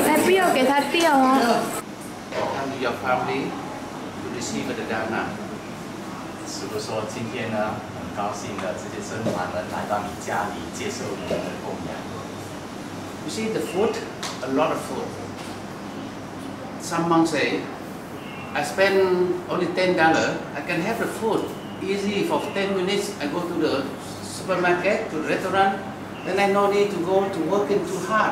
太不要给它掉哦。Come to your family to receive the dana. 师傅说，今天呢，很高兴的这些僧团们来到你家里接受你们的供养。You see the food, a lot of food. Some monks say, I spend only $10. I can have the food easy for 10 minutes. I go to the supermarket, to the restaurant, then I no need to go to working too hard.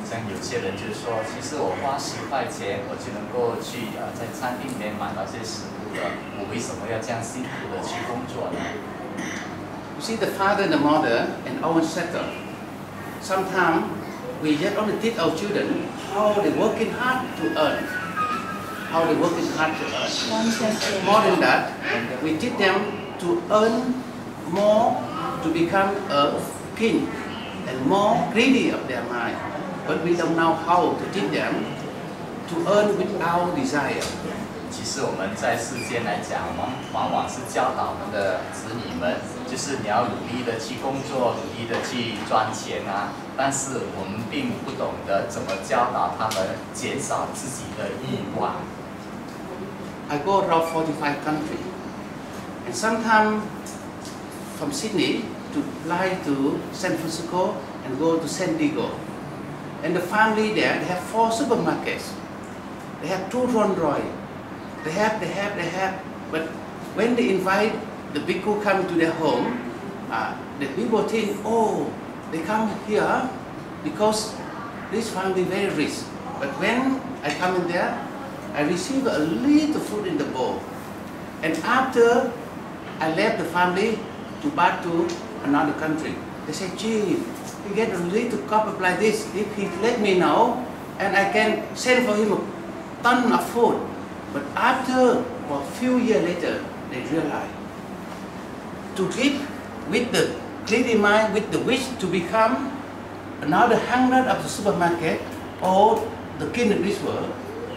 像有些人就说，其实我花10块钱，我就能够去在餐厅里面买到些食物了，我为什么要这样辛苦的去工作呢？ You see the father and the mother and our settle. Sometimes we just only teach our children how they working hard to earn. How they working hard to earn. More than that, we teach them to earn more to become a king and more greedy of their mind. But we don't know how to teach them to earn without desire. 其实我们在世间来讲，往往是教导我们的子女们，就是你要努力的去工作，努力的去赚钱啊。但是我们并不懂得怎么教导他们减少自己的欲望。I go around 45 countries, and sometimes from Sydney to fly to San Francisco and go to San Diego. And the family there, they have 4 supermarkets. They have 2 Rolls-Royce. They have. But when they invite the bhikkhu come to their home, the people think, oh, they come here because this family very rich. But when I come in there, I receive a little food in the bowl. And after I left the family to back to another country, they say, gee, he get a little cup of like this. If he let me know, and I can send for him a ton of food. But after, well, a few years later, they realize to give with the greedy mind, with the wish to become another 100 of the supermarket or the king of this world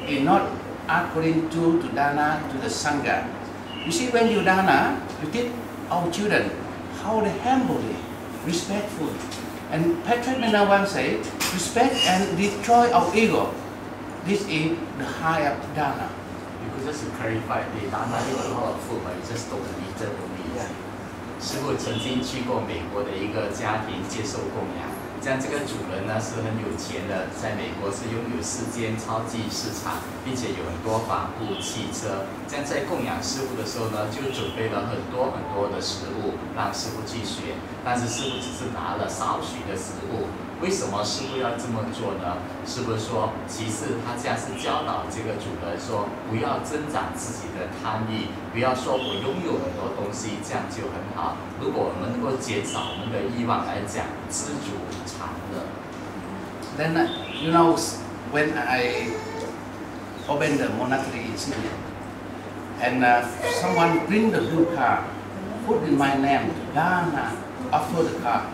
is not according to dana, to the sangha. You see, when you dana, you teach our children how they humbly, respectful. And Patrick Menawan said, respect and destroy our ego. This is the higher dana. Because just to clarify, the dana is a lot of food, but it's just don't eat it only. 师父曾经去过美国的一个家庭接受供养，这样这个主人呢是很有钱的，在美国是拥有4间超级市场，并且有很多帆布、汽车。这样在供养师傅的时候呢，就准备了很多的食物让师傅去选，但是师傅只是拿了少许的食物。为什么师傅要这么做呢？师傅说，其实他这样是教导这个主人说，不要增长自己的贪欲，不要说我拥有很多东西，这样就很好。如果我们能够减少我们的欲望来讲，知足常乐。Then, you know, when I opened the monastery in Sydney, and someone bring the blue car, put in my name, Dana, offer the car.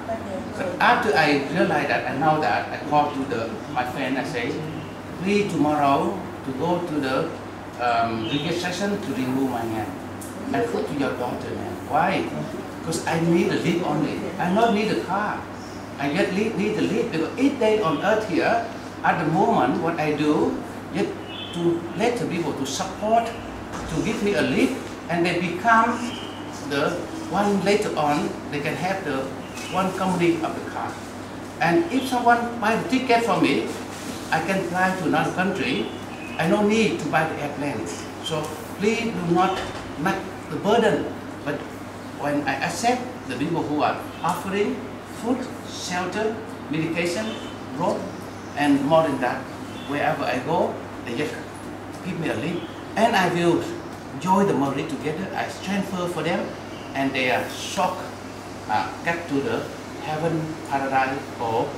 But after I realized that, I know that, I called to my friend, I say, please tomorrow to go to the registration to remove my name and put to your daughter name. Why? Because I need a lead only. I not need a car. I just need the lead because each day on earth here, at the moment, what I do, just to let the people to support, to give me a lead, and they become the one later on, they can have the one company of the car. And if someone buy the ticket for me, I can fly to another country. I don't need to buy the airplane. So please do not make the burden. But when I accept the people who are offering food, shelter, medication, road, and more than that, wherever I go, they just give me a link. And I will join the merit together. I transfer for them, and they are shocked, get to the heaven, paradise, or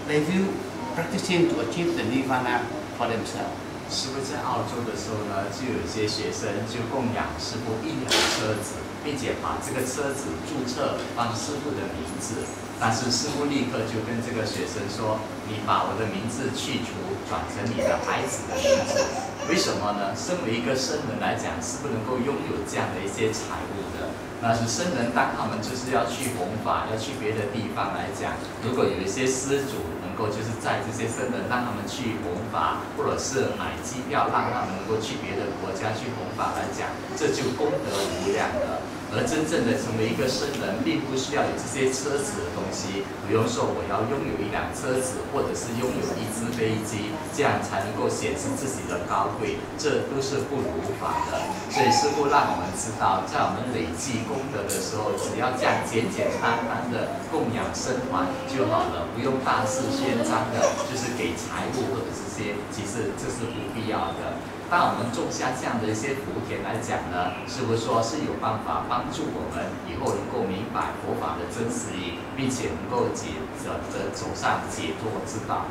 they will practicing to achieve the nirvana for themselves. 师傅在澳洲的时候呢，就有一些学生就供养师傅1辆车子，并且把这个车子注册放师傅的名字。但是师傅立刻就跟这个学生说：“你把我的名字去除，转成你的孩子的名字。”为什么呢？身为一个僧人来讲，是不能够拥有这样的一些财物的。那是僧人，当他们就是要去弘法，要去别的地方来讲，如果有一些施主能够就是在这些僧人让他们去弘法，或者是买机票让他们能够去别的国家去弘法来讲，这就功德无量了。而真正的成为一个僧人，并不需要有这些奢侈的东西，不用说我要拥有一辆车子，或者是拥有一只飞机，这样才能够显示自己的高贵，这都是不如法的。所以师父让我们知道，在我们累积功德的时候，只要这样简简单单的供养僧团就好了，不用大肆宣张的，就是给财物或者这些，其实这是不必要的。当我们种下这样的一些福田来讲呢，是不是说是有办法帮助我们以后能够明白佛法的真实意，并且能够走上解脱之道。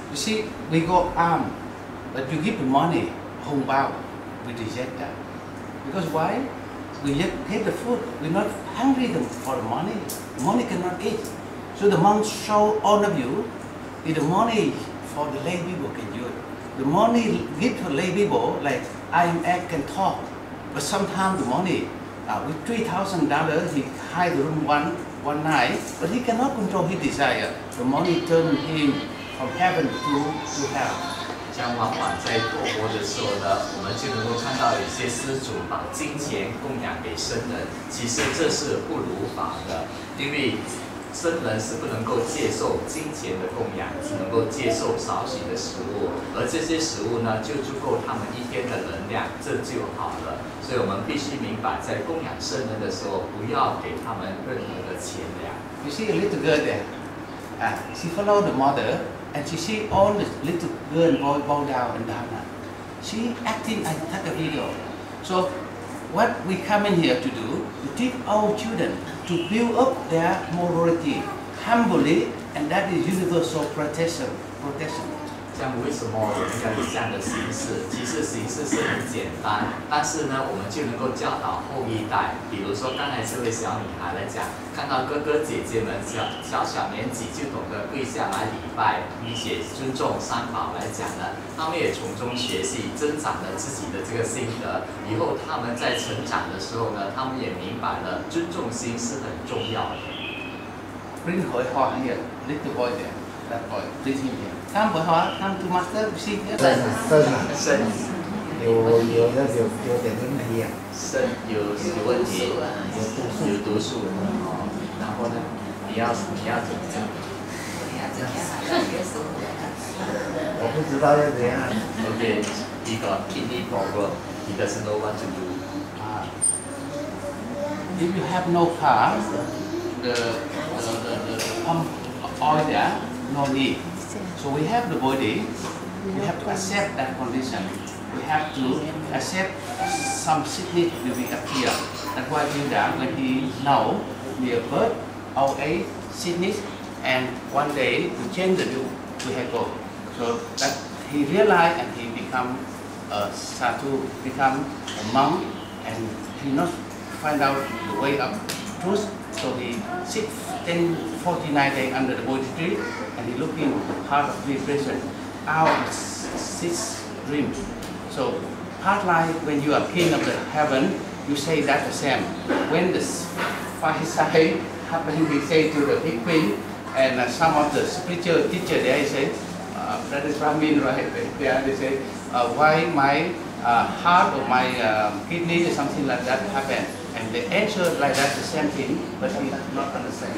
You see, we go but you give the money, hong bao, we reject that. Because why? We just get the food. We're not hungry for the money. Money cannot eat. So the monks show all of you, the money for the lay people can use. The money give to lay people, like IMF can talk, but sometimes the money, with $3,000, he hide the room one night, but he cannot control his desire. The money turn him from heaven to hell. 像往往在堕钵的时候呢，我们就能够看到有些施主把金钱供养给僧人，其实这是不如法的，因为僧人是不能够接受金钱的供养，只能够接受少许的食物，而这些食物呢，就足够他们一天的能量，这就好了。所以我们必须明白，在供养僧人的时候，不要给他们任何的钱粮。You see a little girl there. She follow the mother, and she see all the little girl bow down and dana. She acting and take a video. So what we come in here to do, to teach our children to build up their morality humbly, and that is universal protection. 像为什么我们要有这样的形式？其实形式是很简单，但是呢，我们就能够教导后一代。比如说刚才这位小女孩来讲，看到哥哥姐姐们小年纪就懂得跪下来礼拜，并且尊重三宝来讲呢，他们也从中学习，增长了自己的这个心得。以后他们在成长的时候呢，他们也明白了尊重心是很重要的。Bring Hoi Hoa here, little boy there, that boy, bring him here. Come Hoi Hoa, come to master, see here. 肾有点问题啊，肾有问题，有毒素哦。然后呢，你要怎么样？我不知道要怎样。Okay, he got kidney problem. He doesn't know what to do. If you have no car, the pump oil there, no need. So we have the body, we have to accept that condition. We have to accept some sickness will be appear. That's why Buddha, when he know near birth, old age, sickness, and one day to change the vehicle. So that he realized and he become a sadhu, become a monk, and he not find out the way of truth. So he sit 49 days under the Bodhi tree, and he looking part of vibration out of six dreams. So part like when you are king of the heaven, you say that the same. When the five side happen, he say to the big queen, and some of the spiritual teacher there say, that is Brahmin, right? They say, why my heart or my kidney or something like that happen? And they answer like that the same thing, but we not understand.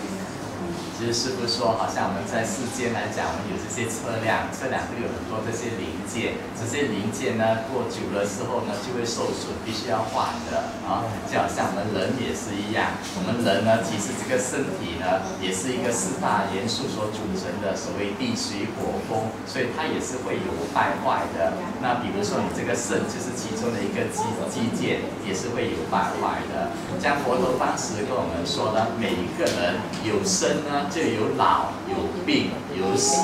其实师父说，好像我们在世间来讲，我们有这些车辆都有很多这些零件，这些零件呢，过久了之后呢，就会受损，必须要换的啊。就好像我们人也是一样，我们人呢，其实这个身体呢，也是一个四大元素所组成的，所谓地水火风，所以它也是会有败坏的。那比如说你这个肾就是其中的一个肌腱，也是会有败坏的。像佛陀当时跟我们说呢，每一个人有生呢。就有老、有病、有死，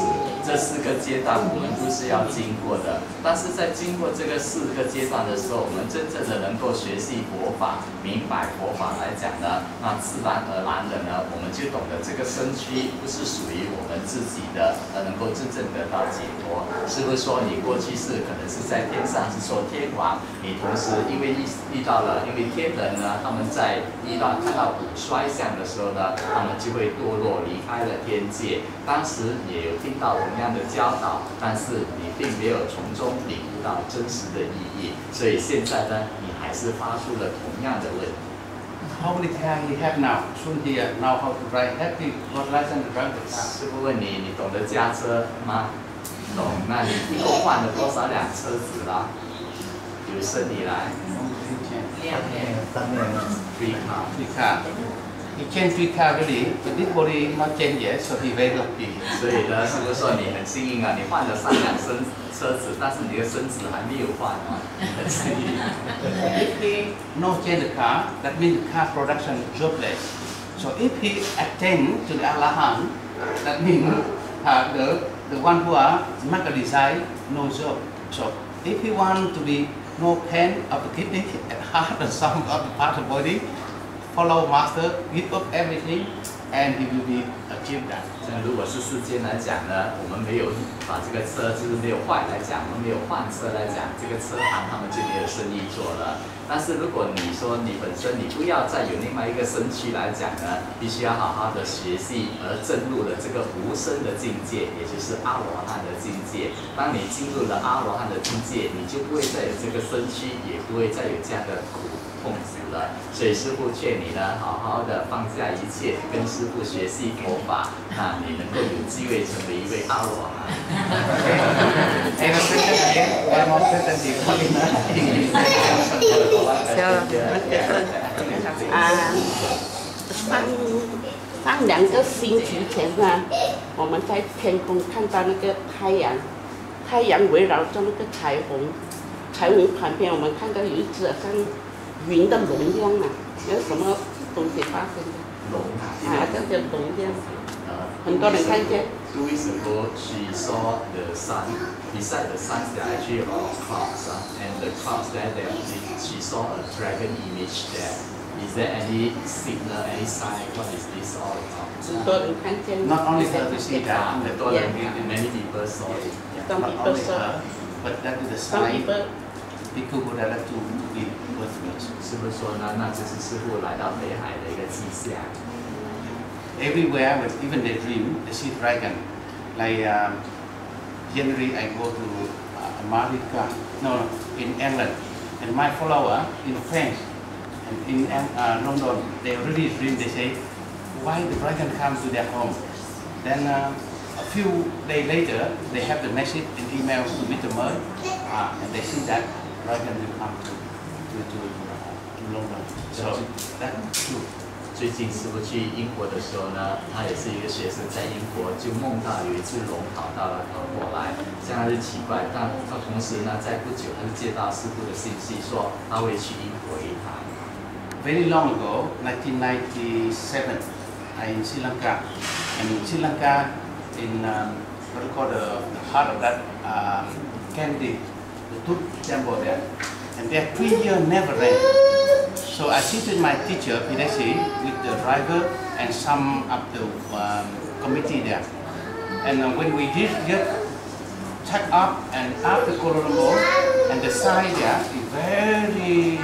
这4个阶段我们都是要经过的。但是在经过这个4个阶段的时候，我们真正的能够学习佛法、明白佛法来讲呢，那自然而然的呢，我们就懂得这个身躯不是属于我们自己的，而能够真正得到解脱。师父说你过去是可能是在天上，是做天王，你同时因为遇到了，因为天人呢，他们在看到五衰相的时候呢，他们就会堕落离开了天界。当时也有听到同样的教导，但是你并没有从中领悟到真实的意义，所以现在呢，你还是发出了同样的问题。How many car he have now? Soon he know how to drive. Have he got license to drive the car? 师父问你，你懂得驾车吗？懂。那你一共换了多少辆车子啦？有生以来3年了。 3 car。 Three car. He changed 3 car really, but this body not changed yet, so he very lucky. 所以呢，师父说你很幸运啊，你换了3辆车子，但是你的身子还没有换啊，很幸运。If he no change the car, that means the car production jobless. So if he attend to the Arahant, that means the one who are make a design no job. So if he want to be no pain of the kidney and heart and some of the part of the body, follow master, give up everything, and he will be achieve that. 如果是世间来讲呢，我们没有把这个车就是没有坏来讲，我们没有换车来讲，这个车行他们就没有生意做了。但是如果你说你本身你不要再有另外一个身躯来讲呢，必须要好好的学习，而进入了这个无生的境界，也就是阿罗汉的境界。当你进入了阿罗汉的境界，你就不会再有这个身躯，也不会再有这样的苦痛苦了。所以师父劝你呢，好好的放下一切，跟师父学习佛法，那你能够有机会成为一位阿罗汉。And a question again, one more question he calling us. 上2个星期前呢，我们在天空看到那个太阳围绕着那个彩虹旁边，我们看到有一只像云的龙一样啊，有什么东西发生的？龙啊，这个龙这样，很多人看见。Louis ago, she saw the sun. Beside the sun, there are actually a lot of clouds, and the clouds there, she saw a dragon image there. Is there any signal, any sign? What is this all about? 很多人看见。 Not only her to see that, 很多人 many people saw it. Some not people only saw. her, but that is the Some sign people. people who are to be worthless. 师父说呢，那就是师父来到北海的一个迹象。Everywhere, but even they dream, they see dragon. Like January, I go to America, no, in England, and my follower in France and in London, they really dream. They say, why the dragon comes to their home? Then a few days later, they have the message and email to Mr. Mer, and they see that dragon will come to London. So that's true. 最近师父去英国的时候呢，他也是一个学生，在英国就梦到有一只龙跑过来，这样他就奇怪。但他同时呢，在不久他就接到师父的信息，说他会去英国一趟。Very long ago, 1997, I'm in Sri Lanka, and in Sri Lanka, in what you call the heart of that Kennedy, the Tut temple there, and there 3 years never rain. So I sit with my teacher, Pidesi, with the driver and some of the committee there. And when we did get check up and after Colombo, and the side there is very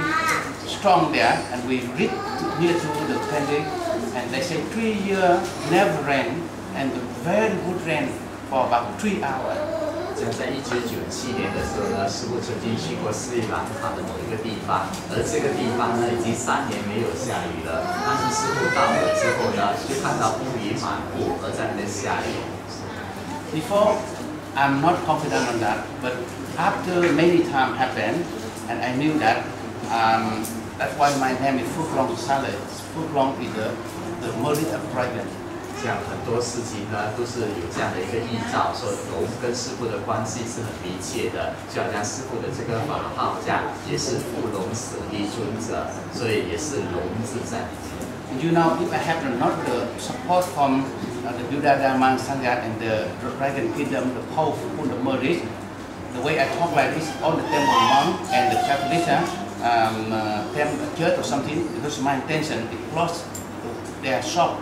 strong there, and we reach near to the Kennedy, and they say 3 years never rain, and very good rain for about 3 hours. 像在1997年的时候呢，师父曾经去过斯里兰卡的某一个地方，而这个地方呢已经3年没有下雨了。但是师父到了之后呢，就看到乌云满布，而在那边下雨。Before, I'm not confident on that, but after many times happened, and I knew that, that's why my name is Fuklong Saleh. Fuklong is the merit of dragon. 像很多事情呢，都是有这样的一个预兆，说龙跟师父的关系是很密切的，就好像师父的这个法号这样，也是富龙舍利尊者，所以也是龙字在里面。And you know, if I have not the support from the Buddha, Dharma, Sangha, and the Dragon Kingdom, the powerful, the Buddhist. The way I talk like this, all the temple monk and the Catholic church or something, because my intention is close their shop.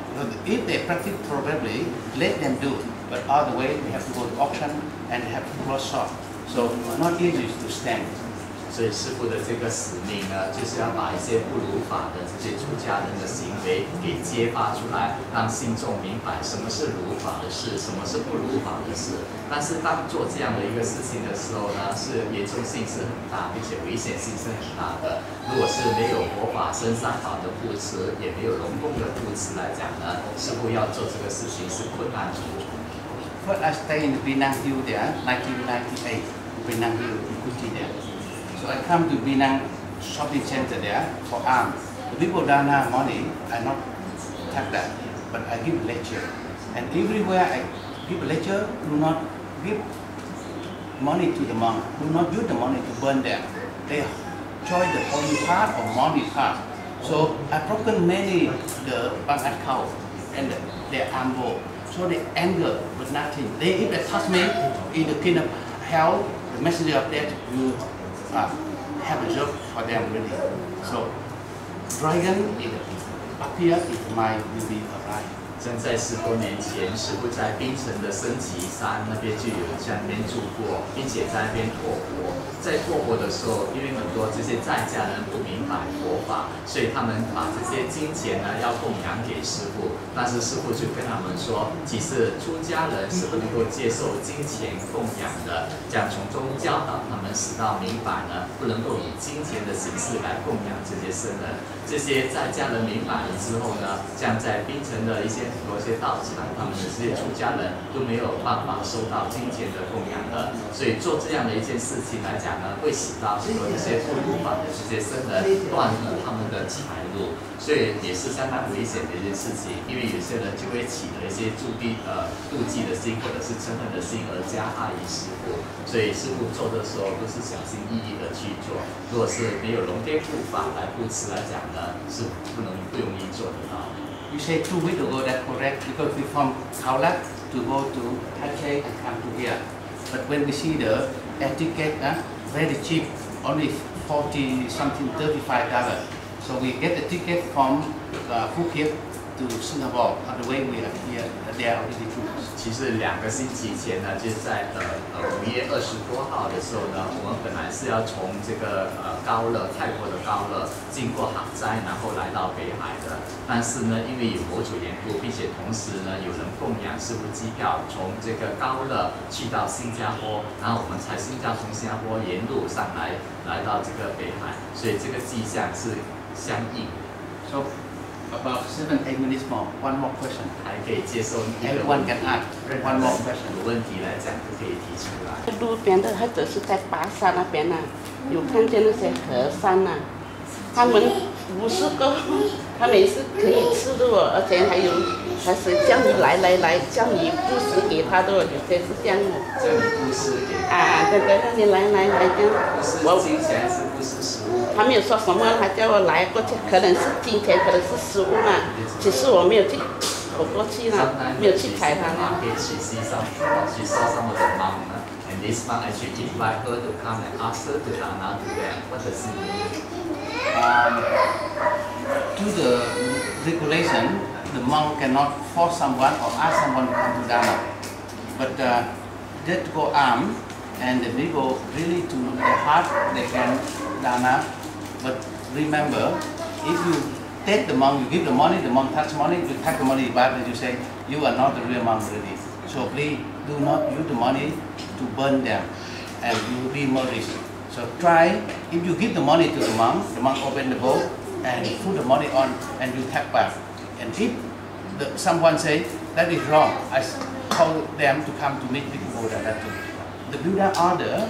If they practice properly, let them do. But other way, they have to go to auction and they have to close shop. So not easy to stand. 所以师父的这个使命呢，就是要把一些不如法的这些出家人的行为给揭发出来，让信众明白什么是如法的事，什么是不如法的事。但是当做这样的一个事情的时候呢，是严重性是很大，并且危险性是很大的。如果是没有佛法僧三法的护持，也没有龙宫的护持来讲呢，师父要做这个事情是困难重重。First, I stay in Penang Hill there, 1998. Penang Hill, Kuti there. So I come to Penang shopping center there for alms. The people don't have money, I not have that, but I give lecture. And everywhere I give a lecture, do not give money to the monk, do not use the money to burn them. They choose the holy part or money part. So I broken many the bangat cow and their armbow. So they anger with nothing. If they touch me in the kingdom of hell, the messenger of death will have a job for them really. So dragon appear if mind will be alive. 正在10多年前，师父在槟城的升旗山那边就有在那边住过，并且在那边拓佛。在拓佛的时候，因为很多这些在家人不明白佛法，所以他们把这些金钱呢要供养给师父。但是师父就跟他们说，其实出家人是不能够接受金钱供养的，这样从中教导他们使到明白呢，不能够以金钱的形式来供养这些僧人。这些在家人明白了之后呢，像在槟城的一些很多些道场，他们的这些出家人都没有办法收到金钱的供养的，所以做这样的一件事情来讲呢，会使到很多这些不如法的这些僧人断误他们的财路，所以也是相当危险的一件事情，因为有些人就会起了一些妒忌的心或者是嗔恨的心而加害于师父，所以师父做的时候都是小心翼翼的去做，如果是没有龙天护法来护持来讲呢，是不容易做得到。You say 2 weeks ago that's correct because we from Khao Lak to go to Taipei and come to here. But when we see the air ticket very cheap, only 40 something $35. So we get the ticket from Phuket to Singapore. On the way we are here, they are already too. 其实2个星期前呢，就是在5月20多号的时候呢，我们本来是要从这个泰国的高乐经过杭寨，然后来到北海的。但是呢，因为有佛祖缘故，并且同时呢有人供养师父机票，从这个高乐去到新加坡，然后我们才从新加坡沿路上来到这个北海，所以这个迹象是相应的。So about 7-8 minutes more. One more question. 还可以接受一个 Everyone can ask. 任 One 何 more question. 有问题来讲都可以提出来。路边的或者是在巴山那边呐、有看见那些和尚呐、他们50个，他们也是可以吃的哦，而且还是叫你来，叫你布施给他的，有些是这样的。叫你布施给对，让你来这样。布施金钱还是布施食物？他没有说什么，他叫我来过去，可能是金钱，可能是食物嘛。其实我没有去走过去啦，没有去踩他啦。She saw some of the monk, and this monk actually invite her to come and ask her to dana to them. What does it mean? To the regulation, the monk cannot force someone or ask someone to come to Dharma. But they go armed and the people really to their heart they can Dharma. But remember, if you take the monk, you give the monk touch money, you take the money back and you say, you are not the real monk already. So please do not use the money to burn them and you will be murdered. So try, if you give the money to the monk open the bowl and put the money on and you tap back. And if someone say that is wrong, I call them to come to meet Bhikkhu Buddha. The Buddha order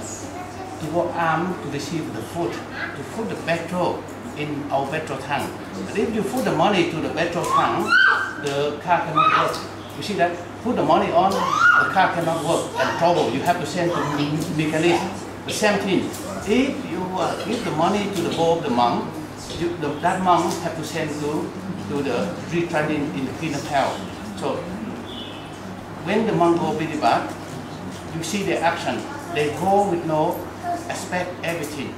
to go armed to receive the food, to put the petrol in our petrol tank. But if you put the money to the petrol tank, the car cannot work. You see that? Put the money on, the car cannot work and trouble. You have to send to the mechanism. The same thing. If you give the money to the bowl of the monk, that monk have to send to the retraining in the kingdom of hell. So when the monk go Bidibat, you see their action. They go with no expect everything.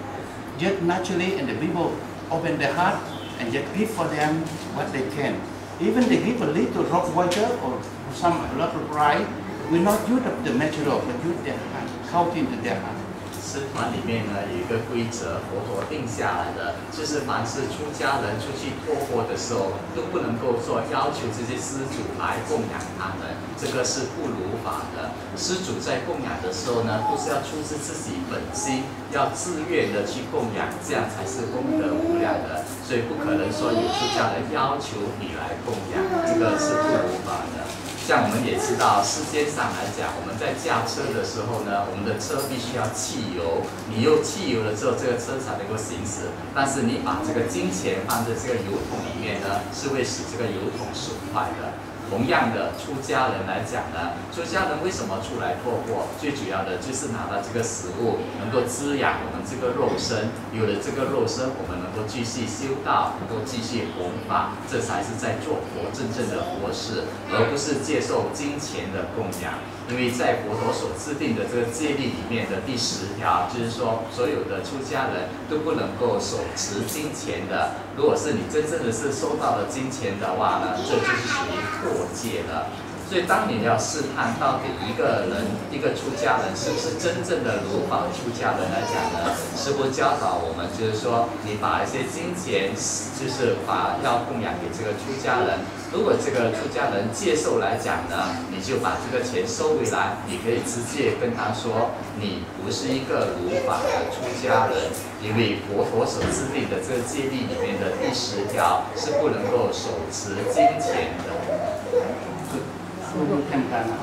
Just naturally, and the people open their heart and just give for them what they can. Even they give a little rock water or some a lot of rice, we not use the material, but use their heart, count into their heart. 师团里面呢有一个规则，佛陀定下来的，就是凡是出家人出去托钵的时候，都不能够说要求这些施主来供养他们，这个是不如法的。施主在供养的时候呢，都是要出自自己本心，要自愿的去供养，这样才是功德无量的。所以不可能说有出家人要求你来供养，这个是不如法的。 像我们也知道，世间上来讲，我们在驾车的时候呢，我们的车必须要汽油，你有汽油了之后，这个车才能够行驶。但是你把这个金钱放在这个油桶里面呢，是会使这个油桶损坏的。 同样的，出家人来讲呢，出家人为什么出来托钵？最主要的就是拿到这个食物，能够滋养我们这个肉身。有了这个肉身，我们能够继续修道，能够继续弘法，这才是在做佛真正的佛事，而不是接受金钱的供养。因为在佛陀所制定的这个戒律里面的第10条，就是说所有的出家人都不能够手持金钱的。如果是你真正的是收到了金钱的话呢，这就是属于破戒了。所以当你要试探到底一个人、一个出家人是不是真正的如法出家人来讲呢？师父教导我们，就是说你把一些金钱，就是要供养给这个出家人。如果这个出家人接受来讲呢，你就把这个钱收回来，你可以直接跟他说，你不是一个如法的出家人，因为佛陀所制定的这个戒律里面的第10条是不能够手持金钱的。 Guru Tempana.